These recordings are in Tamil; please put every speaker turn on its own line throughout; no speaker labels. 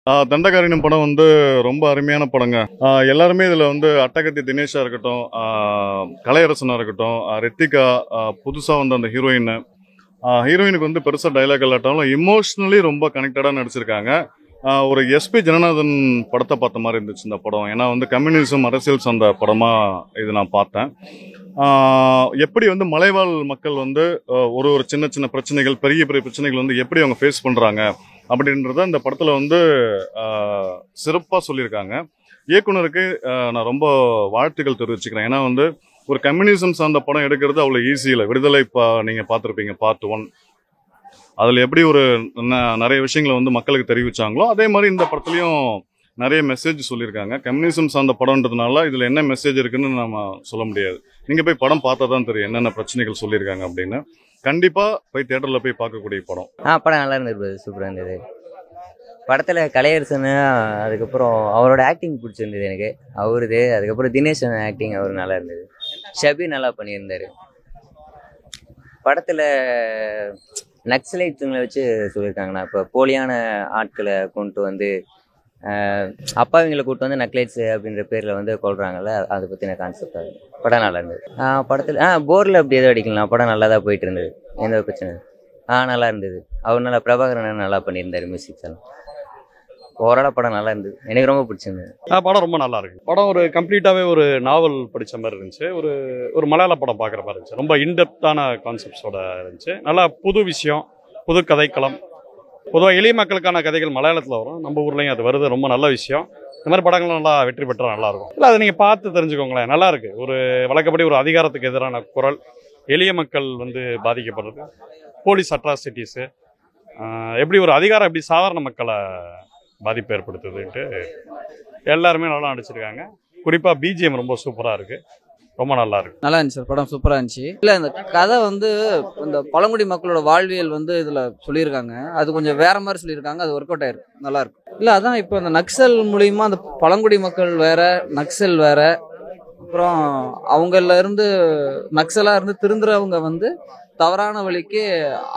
தண்டகாரண்யம் படம் வந்து ரொம்ப அருமையான படங்க. எல்லாருமே இதில் வந்து அட்டகத்தி தினேஷா இருக்கட்டும், கலையரசனா இருக்கட்டும், ரித்திகா, புதுசாக வந்த அந்த ஹீரோயினுக்கு வந்து பெருசாக டைலாக் இல்லாட்டாலும் இமோஷ்னலி ரொம்ப கனெக்டடாக நடிச்சிருக்காங்க. ஒரு எஸ்பி ஜனநாதன் படத்தை பார்த்த மாதிரி இருந்துச்சு இந்த படம். ஏன்னா வந்து கம்யூனிசம் அரசியல் சார்ந்த படமாக இது நான் பார்த்தேன். எப்படி வந்து மலைவாழ் மக்கள் வந்து ஒரு ஒரு சின்ன சின்ன பிரச்சனைகள், பெரிய பெரிய பிரச்சனைகள் வந்து எப்படி அவங்க ஃபேஸ் பண்ணுறாங்க அப்படின்றத இந்த படத்தில் வந்து சிறப்பாக சொல்லியிருக்காங்க. இயக்குனருக்கு நான் ரொம்ப வாழ்த்துக்கள் தெரிவிச்சுக்கிறேன். ஏன்னா வந்து ஒரு கம்யூனிசம் சார்ந்த படம் எடுக்கிறது அவ்வளோ ஈஸி இல்லை. விடுதலை நீங்கள் பார்த்துருப்பீங்க பார்ட் 1. அதில் எப்படி ஒரு நிறைய விஷயங்களை வந்து மக்களுக்கு தெரிவிச்சாங்களோ அதே மாதிரி இந்த படத்துலையும் நிறைய மெசேஜ் சொல்லியிருக்காங்க. கம்யூனிசம் சார்ந்த படம்ன்றதுனால இதில் என்ன மெசேஜ் இருக்குன்னு நம்ம சொல்ல முடியாது. நீங்கள் போய் படம் பார்த்தா தான் தெரியும் என்னென்ன பிரச்சனைகள் சொல்லியிருக்காங்க அப்படின்னு. கண்டிப்பாக போய் தியேட்டரில் போய் பார்க்கக்கூடிய படம்.
படம் நல்லா இருந்தது, சூப்பராக இருந்தது. படத்தில் கலையரசன், அதுக்கப்புறம் அவரோட ஆக்டிங் பிடிச்சிருந்தது எனக்கு. அதுக்கப்புறம் தினேஷன் ஆக்டிங் அவர் நல்லா இருந்தது. ஷபி நல்லா பண்ணியிருந்தார். படத்தில் நக்சலைட்டுங்களை வச்சு சொல்லியிருக்காங்கண்ணா. இப்போ போலியான ஆட்களை கொண்டு வந்து அப்பாவிங்களை கூப்பிட்டு வந்து நக்லைட்ஸ் அப்படின்ற பேரில் வந்து கொள்றாங்கல்ல, அதை பற்றின கான்செப்ட். அது படம் நல்லா இருந்தது. படத்தில் போரில் அப்படி எதுவும் அடிக்கலாம். படம் நல்லா தான் போயிட்டு இருந்தது, எந்த ஒரு பிரச்சனை. நல்லா இருந்தது. அவர் நல்லா பிரபாகரன் நல்லா பண்ணியிருந்தார் மியூசிக்ஸ் எல்லாம். ஓவராலாக படம் நல்லா இருந்தது, எனக்கு ரொம்ப பிடிச்சிருந்தது.
படம் ரொம்ப நல்லா இருக்கு. படம் ஒரு கம்ப்ளீட்டாகவே ஒரு நாவல் படித்த மாதிரி இருந்துச்சு. ஒரு மலையாள படம் பார்க்குற மாதிரி இருந்துச்சு. ரொம்ப இன்டெப்த்தான கான்செப்ட்ஸோட இருந்துச்சு. நல்லா புது விஷயம், புது கதைக்களம். பொதுவாக எளிய மக்களுக்கான கதைகள் மலையாளத்தில் வரும், நம்ம ஊர்லேயும் அது வருது. ரொம்ப நல்ல விஷயம். இந்த மாதிரி படங்கள் நல்லா வெற்றி பெற்றால் நல்லாயிருக்கும். இல்லை, அதை நீங்கள் பார்த்து தெரிஞ்சுக்கோங்களேன், நல்லா இருக்கு. ஒரு வழக்கப்படி ஒரு அதிகாரத்துக்கு எதிரான குரல், எளிய மக்கள் வந்து பாதிக்கப்படுறது, போலீஸ் அட்ராசிட்டிஸு, எப்படி ஒரு அதிகாரம் எப்படி சாதாரண மக்களை பாதிப்பு ஏற்படுத்துதுன்ட்டு எல்லாருமே நல்லா நடிச்சிருக்காங்க. குறிப்பாக பிஜிஎம் ரொம்ப சூப்பராக இருக்குது, ரொம்ப நல்லா இருக்கு.
நல்லா இருந்துச்சு சார், படம் சூப்பராக இருந்துச்சு. இல்லை, இந்த கதை வந்து இந்த பழங்குடி மக்களோட வாழ்வியல் வந்து இதில் சொல்லியிருக்காங்க. அது கொஞ்சம் வேற மாதிரி சொல்லியிருக்காங்க. அது ஒர்க் அவுட் ஆயிருக்கு, நல்லா இருக்கு. இல்லை, அதான் இப்போ இந்த நக்சல் மூலியமா அந்த பழங்குடி மக்கள் வேற, நக்சல் வேற, அப்புறம் அவங்கள இருந்து நக்சலாக இருந்து திருந்துறவங்க வந்து தவறான வழிக்கு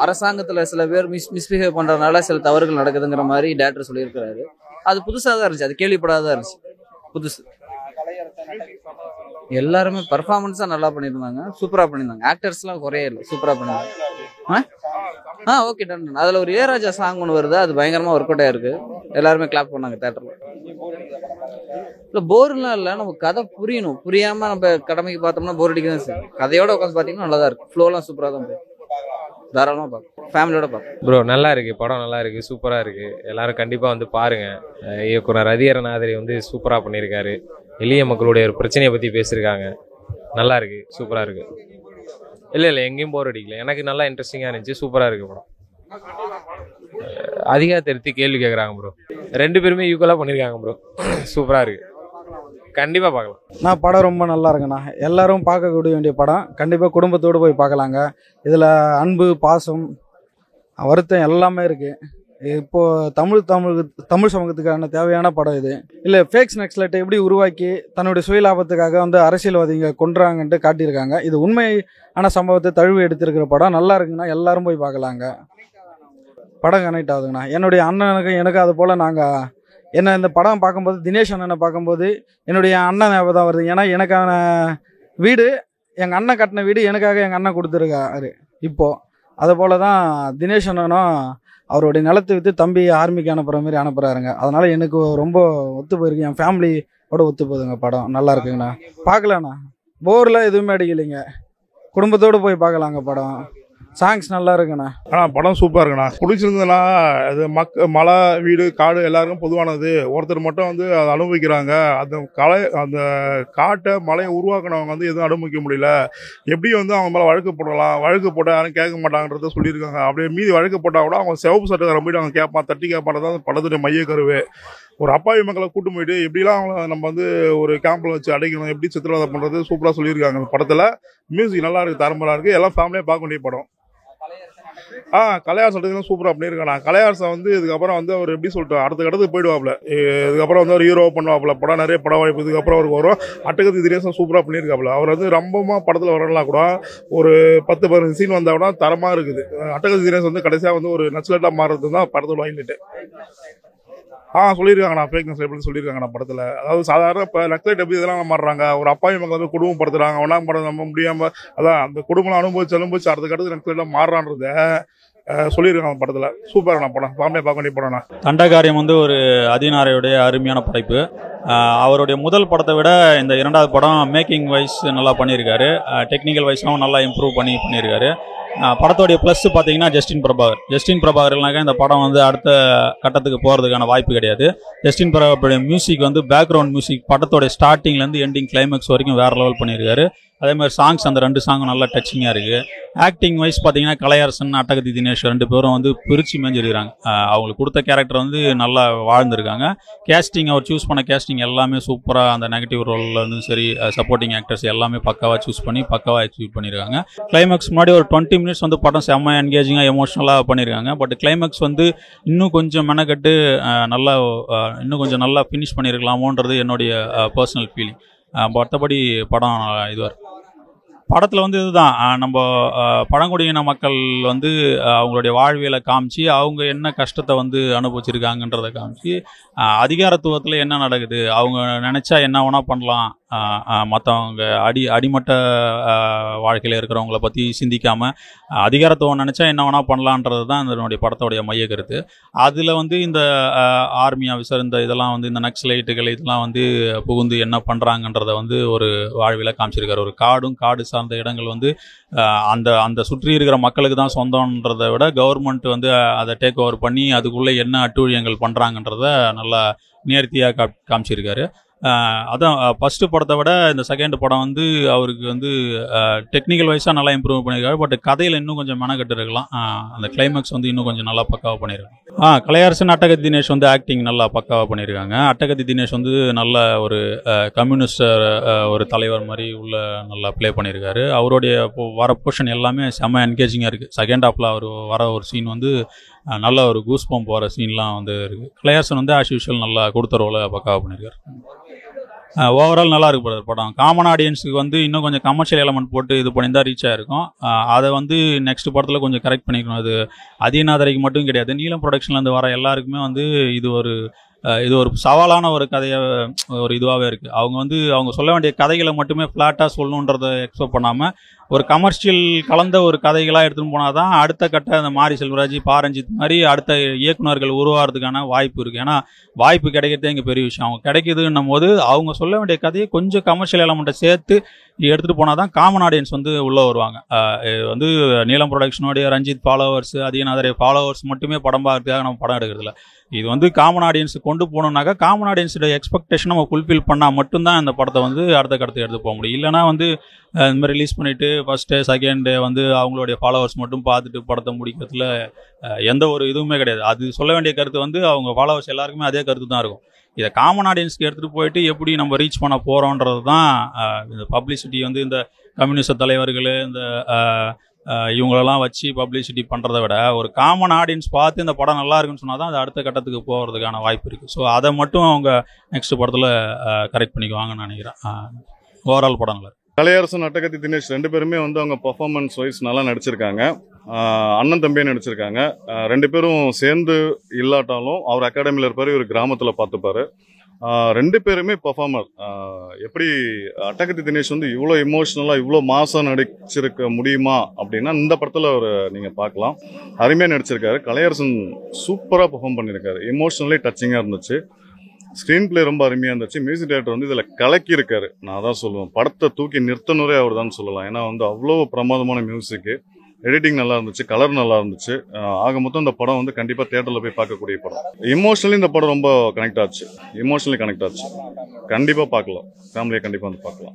அரசாங்கத்தில் சில பேர் மிஸ்பிஹேவ் பண்ணுறதுனால சில தவறுகள் நடக்குதுங்கிற மாதிரி டேரக்டர் சொல்லியிருக்கிறாரு. அது புதுசாக தான் இருந்துச்சு, அது கேள்விப்படாதான் இருந்துச்சு, புதுசு. எல்லாருமே பர்ஃபார்மன்ஸாக நல்லா பண்ணியிருந்தாங்க, சூப்பராக பண்ணியிருந்தாங்க. ஆக்டர்ஸ்லாம் குறையே இல்லை, சூப்பராக பண்ணியிருந்தாங்க. Okay, done. அதில் ஒரு இளையராஜா சாங் ஒன்று வருது, அது பயங்கரமாக ஒர்க் அவுட் ஆயிருக்கு. எல்லாருமே கிளாப் பண்ணாங்க தேட்டரில். இல்லை, போர்லாம் இல்லை, நமக்கு கதை புரியணும். புரியாமல் நம்ம கடமைக்கு பார்த்தோம்னா போர் அடிக்க தான் சார். கதையோட உட்காந்து பார்த்தீங்கன்னா நல்லா தான் இருக்குது. ஃப்ளோலாம் சூப்பராக தான் போகும். தாராளமாக பார்க்கும், ஃபேமிலியோட பார்க்கும்.
ப்ரோ நல்லா இருக்குது, படம் நல்லா இருக்குது, சூப்பராக இருக்குது. எல்லோரும் கண்டிப்பாக வந்து பாருங்கள். இயக்குனர் ஹரிஹரநாதரி வந்து சூப்பராக பண்ணியிருக்காரு. எளிய மக்களுடைய ஒரு பிரச்சனையை பற்றி பேசியிருக்காங்க. நல்லா இருக்குது, சூப்பராக இருக்குது. இல்லை எங்கேயும் போர் அடிக்கல. எனக்கு நல்லா இன்ட்ரெஸ்டிங்காக இருந்துச்சு, சூப்பராக இருக்குது படம். அதிகாரத்தை எடுத்து கேள்வி கேட்குறாங்க ப்ரோ. 2 பேருமே ஈக்குவலாக பண்ணியிருக்காங்க ப்ரோ. சூப்பராக இருக்குது, கண்டிப்பாக பார்க்கலாம்.
படம் ரொம்ப நல்லா இருக்குண்ணா. எல்லாரும் பார்க்கக்கூடிய வேண்டிய படம். கண்டிப்பாக குடும்பத்தோடு போய் பார்க்கலாங்க. இதில் அன்பு, பாசம், வருத்தம் எல்லாமே இருக்குது. இப்போது தமிழ் சமூகத்துக்கான தேவையான படம் இது. இல்லை, ஃபேக்ஸ் நக்சலைட்டை எப்படி உருவாக்கி தன்னுடைய சுயலாபத்துக்காக வந்து அரசியல்வாதிங்க கொன்றாங்கன்ட்டு காட்டியிருக்காங்க. இது உண்மையான சம்பவத்தை தழுவி எடுத்திருக்கிற படம். நல்லா இருக்குங்கண்ணா, எல்லாரும் போய் பார்க்கலாங்க. படம் கனெக்ட் ஆகுதுங்கண்ணா. என்னுடைய எனக்கு அது போல் இந்த படம் பார்க்கும்போது, தினேஷ் அண்ணனை பார்க்கும்போது என்னுடைய அண்ணன் ஞாபகம் தான் வருது. ஏன்னா எனக்கான வீடு, எங்கள் அண்ணன் கட்டின வீடு எனக்காக எங்கள் அண்ணன் கொடுத்துருக்காரு. இப்போது அது போல் தான் தினேஷ் அண்ணனும் அவருடைய நிலத்தை விற்று தம்பி ஆர்மிக்கு அனுப்புகிற மாதிரி அனுப்புகிறாருங்க. அதனால் எனக்கு ரொம்ப ஒத்து போயிருக்கு. என் ஃபேமிலியோட ஒத்து போகுதுங்க. படம் நல்லா இருக்குங்கண்ணா, பார்க்கலாண்ணா. போரில் எதுவுமே அடிக்கலைங்க. குடும்பத்தோடு போய் பார்க்கலாங்க. படம் சாங்ஸ் நல்லா இருக்குண்ணா.
படம் சூப்பராக இருக்குண்ணா. பிடிச்சிருந்ததுன்னா அது மலை, வீடு, காடு எல்லாருக்கும் பொதுவானது. ஒருத்தர் மட்டும் வந்து அதை அனுபவிக்கிறாங்க. அந்த காட்டை, மலையை உருவாக்கினவங்க வந்து எதுவும் அனுபவிக்க முடியல. எப்படி வந்து அவங்க மேலே வழக்கு போடலாம், வழக்கு போட்டால் யாரும் கேட்க மாட்டாங்கன்றத சொல்லியிருக்காங்க. அப்படியே மீதி வழக்கு போட்டால் கூட அவங்க சிவப்பு சட்டக்கார போய்ட்டு அவங்க தட்டி கேட்பானது தான் படத்துடைய மைய கருவே. ஒரு அப்பாவி மக்களை கூட்டு போயிட்டு எப்படிலாம் அவங்கள நம்ம வந்து ஒரு கேம்பில் வச்சு அடைக்கணும், எப்படி சித்திரவதை பண்ணுறது சூப்பராக சொல்லியிருக்காங்க. அந்த படத்தில் மியூசிக் நல்லா இருக்குது, தரம்பராக இருக்குது. எல்லாம் ஃபேமிலியாக பார்க்க வேண்டிய படம். கலையார் சொல்றதுலாம் சூப்பராக பண்ணியிருக்காங்க. கலையாரசை வந்து இதுக்கப்புறம் வந்து அவர் எப்படி சொல்லிட்டு அடுத்த கடத்துக்கு போயிடுவாப்புல. இதுக்கப்புறம் வந்து அவர் ஹீரோ பண்ணுவாப்புல. படம் நிறைய படம் வாய்ப்பு இதுக்கப்புறம் அவருக்கு வரும். அட்டகத்தி தினேஷன் சூப்பராக பண்ணியிருக்காப்புல. அவர் வந்து ரொம்பமாக படத்தில் வரலாம் கூட ஒரு 10-15 சீன் வந்தால் கூட தரமாக இருக்குது. அட்டகத்தி தினேஷ் வந்து கடைசியாக வந்து ஒரு நக்சலைட்டாக மாறுறது தான் படத்தோட வாங்கிட்டு. சொல்லியிருக்காங்கண்ணா, ஃபேக் நியூஸ் எப்படி சொல்லியிருக்காங்கண்ணா படத்தில். அதாவது சாதாரண இப்போ நக்சலைட் எப்படி இதெல்லாம் மாறுறாங்க, ஒரு அப்பாவி மக்கள் வந்து குடும்பப்படுத்துறாங்க, ஒன்றாம் படம் நம்ம முடியாமல் அதான் அந்த குடும்பம் அனுபவிச்சு அடுத்த கட்டத்துக்கு நக்சலைட்லாம் மாறுறான்றத சொல்லியிருக்காங்க படத்தில். சூப்பரான படம், பார்க்க வேண்டிய படம்ண்ணா.
தண்டகாரியம் வந்து ஒரு அதினாரையுடைய அருமையான படைப்பு. அவருடைய முதல் படத்தை விட இந்த இரண்டாவது படம் மேக்கிங் வைஸ் நல்லா பண்ணியிருக்காரு. டெக்னிக்கல் வைஸும் நல்லா இம்ப்ரூவ் பண்ணியிருக்காரு. படத்தோடைய ப்ளஸ் பார்த்தீங்கன்னா ஜஸ்டின் பிரபாகர்னாக்கா இந்த படம் வந்து அடுத்த கட்டத்துக்கு போகிறதுக்கான வாய்ப்பு கிடையாது. ஜஸ்டின் பிரபாகருடைய மியூசிக் வந்து பேக்ரவுண்ட் மியூசிக் படத்தோடைய ஸ்டார்டிங்லேருந்து எண்டிங் கிளைமேக்ஸ் வரைக்கும் வேறு லெவல் பண்ணியிருக்காரு. அதே மாதிரி சாங்ஸ் அந்த 2 சாங்கும் நல்லா டச்சிங்காக இருக்குது. ஆக்டிங் வைஸ் பார்த்தீங்கன்னா கலையரசன், அட்டகத்தி தினேஷ் 2 பேரும் வந்து பிரித்து மேஞ்சிருக்கிறாங்க. அவங்களுக்கு கொடுத்த கேரக்டர் வந்து நல்லா வாழ்ந்துருக்காங்க. கேஸ்டிங் அவர் சூஸ் பண்ண கேஸ்டிங் எல்லாமே சூப்பராக, அந்த நெகட்டிவ் ரோலில் வந்து சரி, சப்போர்ட்டிங் ஆக்டர்ஸ் எல்லாமே பக்காவாக சூஸ் பண்ணி பக்காவாக எக்ஸிக்யூட் பண்ணியிருக்காங்க. கிளைமேக்ஸ் முன்னாடி ஒரு 20 மினிட்ஸ் வந்து படம் செம்ம என்கேஜிங்காக எமோஷனலாக பண்ணியிருக்காங்க. பட் கிளைமேக்ஸ் வந்து இன்னும் கொஞ்சம் மெனக்கட்டு நல்லா இன்னும் கொஞ்சம் நல்லா ஃபினிஷ் பண்ணியிருக்கலாமோன்றது என்னுடைய பர்சனல் ஃபீலிங். மற்றபடி படம் இதுவாக இருக்குது. படத்தில் வந்து இதுதான் நம்ம பழங்குடியின மக்கள் வந்து அவங்களுடைய வாழ்வியலை காமிச்சு அவங்க என்ன கஷ்டத்தை வந்து அனுபவிச்சிருக்காங்கன்றதை காமிச்சு அதிகாரத்துவத்தில் என்ன நடக்குது, அவங்க நினச்சா என்ன வேணால் பண்ணலாம், மற்றவங்க அடிமட்ட வாழ்க்கையில் இருக்கிறவங்கள பற்றி சிந்திக்காமல் அதிகாரத்துவம் நினச்சா என்ன வேணால் பண்ணலான்றது தான் இதனுடைய படத்தோடைய மைய கருத்து. அதில் வந்து இந்த ஆர்மி ஆஃபீஸர் இதெல்லாம் வந்து இந்த நக்சலைட்டுகள் இதெல்லாம் வந்து புகுந்து என்ன பண்ணுறாங்கன்றதை வந்து ஒரு வாழ்வியலை காமிச்சிருக்காரு. ஒரு காடு சார்ந்த இடங்கள் வந்து அந்த சுற்றி இருக்கிற மக்களுக்கு தான் சொந்தன்றதை விட கவர்மெண்ட் வந்து அதை டேக் ஓவர் பண்ணி அதுக்குள்ளே என்ன அட்டூழியங்கள் பண்ணுறாங்கன்றத நல்லா நேர்த்தியாக காமிச்சிருக்காரு. அதான் ஃபஸ்ட்டு படத்தை விட இந்த செகண்ட் படம் வந்து அவருக்கு வந்து டெக்னிக்கல் வைஸாக நல்லா இம்ப்ரூவ் பண்ணியிருக்காரு. பட் கதையில் இன்னும் கொஞ்சம் மெனக்கட்டு இருக்கலாம். அந்த கிளைமேக்ஸ் வந்து இன்னும் கொஞ்சம் நல்லா பக்காவாக பண்ணியிருக்காங்க. கலையரசன், அட்டகத்தி தினேஷ் வந்து ஆக்டிங் நல்லா பக்காவாக பண்ணியிருக்காங்க. அட்டகத்தி தினேஷ் வந்து நல்ல ஒரு கம்யூனிஸ்ட் ஒரு தலைவர் மாதிரி உள்ள நல்லா ப்ளே பண்ணியிருக்காரு. அவருடைய வர போர்ஷன் எல்லாமே செம்ம என்கேஜிங்காக இருக்குது. செகண்ட் ஹாஃபில் அவர் வர ஒரு சீன் வந்து நல்ல ஒரு கூஸ்பம்ப் போகிற சீன்லாம் வந்து இருக்குது. கலையரசன் வந்து ஆஸ் யூஷுவல் நல்லா கொடுத்த ரோலை பக்காவாக பண்ணியிருக்காரு. ஓவரால் நல்லா இருக்கு படம். காமன் ஆடியன்ஸுக்கு வந்து இன்னும் கொஞ்சம் கமர்ஷியல் எலமெண்ட் போட்டு இது பண்ணியிருந்தால் ரீச் ஆகிருக்கும். அதை வந்து நெக்ஸ்ட் படத்தில் கொஞ்சம் கரெக்ட் பண்ணிக்கணும். அது அதீனாதரைக்கு மட்டும் கிடையாது, நீலம் ப்ரொடக்ஷன்லேருந்து வர எல்லாருக்குமே வந்து இது ஒரு சவாலான ஒரு கதையை ஒரு இதுவாகவே இருக்குது. அவங்க வந்து அவங்க சொல்ல வேண்டிய கதைகளை மட்டுமே ஃப்ளாட்டாக சொல்லணுன்றதை எக்ஸ்பெக்ட் பண்ணாமல் ஒரு கமர்ஷியல் கலந்த ஒரு கதைகளாக எடுத்துகிட்டு போனால் தான் அடுத்த கட்ட அந்த மாரி செல்வராஜ், பாரஞ்சித் மாதிரி அடுத்த இயக்குநர்கள் உருவாகிறதுக்கான வாய்ப்பு இருக்குது. ஏன்னா வாய்ப்பு கிடைக்கிறதே இங்கே பெரிய விஷயம். அவங்க கிடைக்குதுன்னும் போது அவங்க சொல்ல வேண்டிய கதையை கொஞ்சம் கமர்ஷியல் எலமெண்ட்டை சேர்த்து எடுத்துகிட்டு போனால் தான் காமன் ஆடியன்ஸ் வந்து உள்ளே வருவாங்க. வந்து நீலம் ப்ரொடக்ஷனுடைய ரஞ்சித் ஃபாலோவர்ஸ், அதீனாதரை ஃபாலோவர்ஸ் மட்டுமே படம் பார்க்கறதுக்காக நம்ம படம் எடுக்கிறதில்ல. இது வந்து காமன் ஆடியன்ஸு கொண்டு போகணுன்னாக்கா காமன் ஆடியன்ஸோட எக்ஸ்பெக்டேஷன் நம்ம ஃபுல்ஃபில் பண்ணால் மட்டும்தான் இந்த படத்தை வந்து அடுத்த கட்டத்துக்கு எடுத்து போக முடியும். இல்லைனா வந்து இந்த மாதிரி ரிலீஸ் பண்ணிவிட்டு ஃபஸ்ட்டு செகண்ட் வந்து அவங்களுடைய ஃபாலோவர்ஸ் மட்டும் பார்த்துட்டு படத்தை முடிக்கிறதுல எந்த ஒரு இதுவுமே கிடையாது. அது சொல்ல வேண்டிய கருத்து வந்து அவங்க ஃபாலோவர்ஸ் எல்லாருக்குமே அதே கருத்து தான் இருக்கும். இதை காமன் ஆடியன்ஸ்க்கு எடுத்துகிட்டு போயிட்டு எப்படி நம்ம ரீச் பண்ண போகிறோன்றது தான் இந்த பப்ளிசிட்டி வந்து இந்த கம்யூனிஸ்ட் தலைவர்கள் இந்த இவங்களெல்லாம் வச்சு பப்ளிசிட்டி பண்ணுறதை விட ஒரு காமன் ஆடியன்ஸ் பார்த்து இந்த படம் நல்லா இருக்குன்னு சொன்னால் தான் அது அடுத்த கட்டத்துக்கு போகிறதுக்கான வாய்ப்பு இருக்குது. ஸோ அதை மட்டும் அவங்க நெக்ஸ்ட் படத்தில் கரெக்ட் பண்ணிக்குவாங்கன்னு நினைக்கிறேன். ஓவரால் படம் நல்லா.
கலையரசன், அட்டகத்தி தினேஷ் 2 பேருமே வந்து அவங்க பர்ஃபார்மன்ஸ் வைஸ் நல்லா நடிச்சிருக்காங்க. அண்ணன் தம்பியே நடிச்சிருக்காங்க. 2 பேரும் சேர்ந்து இல்லாட்டாலும் அவர் அகாடமியில் இருப்பார், இவர் கிராமத்தில் பார்த்துப்பாரு. 2 பேருமே பர்ஃபார்மர். எப்படி அட்டகத்தி தினேஷ் வந்து இவ்வளோ எமோஷ்னலாக இவ்வளோ மாசாக நடிச்சிருக்க முடியுமா அப்படின்னா இந்த படத்தில் அவர் நீங்கள் பார்க்கலாம். அருமையாக நடிச்சிருக்காரு. கலையரசன் சூப்பராக பர்ஃபார்ம் பண்ணியிருக்காரு. எமோஷ்னலி டச்சிங்காக இருந்துச்சு. ஸ்க்ரீன் பிளே ரொம்ப அருமையாக இருந்துச்சு. மியூசிக் டைரக்டர் வந்து இதில் கலக்கியிருக்காரு. நான் அதான் சொல்லுவேன், படத்தை தூக்கி நிறுத்தனரே அவர் தான் சொல்லலாம். ஏன்னா வந்து அவ்வளோ பிரமாதமான மியூசிக்கு, எடிட்டிங் நல்லா இருந்துச்சு, கலர் நல்லா இருந்துச்சு. ஆக மொத்தம் இந்த படம் வந்து கண்டிப்பாக தேட்டரில் போய் பார்க்கக்கூடிய படம். எமோஷனலி இந்த படம் ரொம்ப கனெக்ட் ஆச்சு. கண்டிப்பாக பார்க்கலாம். ஃபேமிலியை கண்டிப்பாக வந்து பார்க்கலாம்.